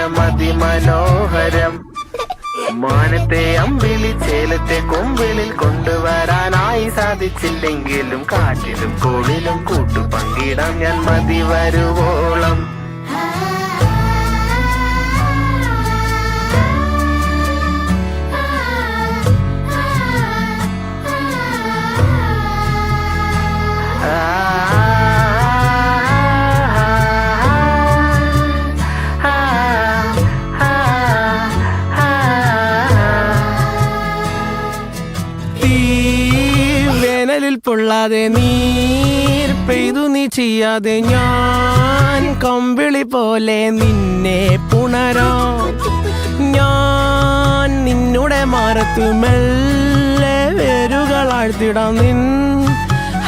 മധുരം അതിമനോഹരം. മാനത്തെ അമ്പിളി ചേലത്തെ കൊമ്പിളിൽ കൊണ്ടുവരാനായി സാധിച്ചില്ലെങ്കിലും കാറ്റിലും കോളിലും കൂട്ടു പങ്കിടാം ഞാൻ മതി വരുവോളം. വേനലിൽ പൊള്ളാതെ നീർ പെയ്തു നീ ചെയ്യാതെ ഞാൻ കമ്പിളി പോലെ നിന്നെ പുണരാം. ഞാൻ നിന്നുടെ മാറത്തു മെല്ലെ വേരുകളാഴ്ത്തിടാം. നിൻ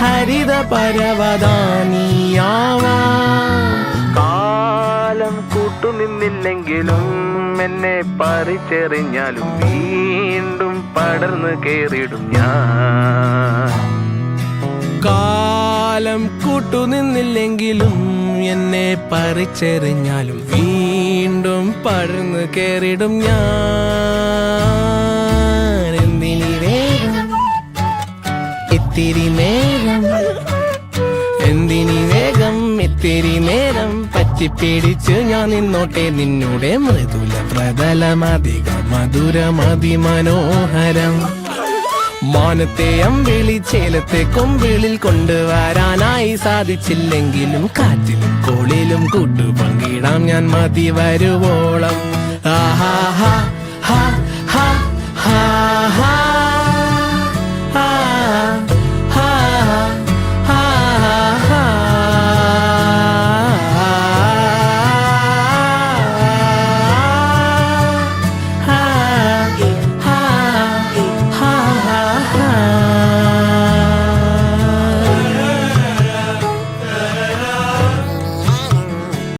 ഹരിത പരവതാനിയാവാം. കാലം കൂട്ടുനിന്നില്ലെങ്കിലും എന്നെ പറിച്ചെറിഞ്ഞാലും വീണ്ടും പടർന്നു കേറിടും ഞാൻ. കാലം കൂട്ടുനിന്നില്ലെങ്കിലും എന്നെ പറിച്ചെറിഞ്ഞാലും വീണ്ടും പടർന്നു കേറിടും ഞാൻ. എന്തിനീ വേഗം ഇത്തിരി നേരം, എന്തിനീ വേഗം ഇത്തിരി നേരം, പറ്റിപ്പിടിച്ച് ഞാൻ നിന്നോട്ടെ നിന്നുടെ മൃദുല പ്രതലമധിക മധുരമതിമനോഹരം. മാനത്തെ അമ്പിളി ചേലത്തെ കൊമ്പിളിൽ കൊണ്ടുവരാനായി സാധിച്ചില്ലെങ്കിലും കാറ്റിലും കോളിലും കൂട്ടു പങ്കിടാം ഞാൻ മതി വരുവോളം. ആഹാ ഹാ ഹാ ഹാ ഹാ.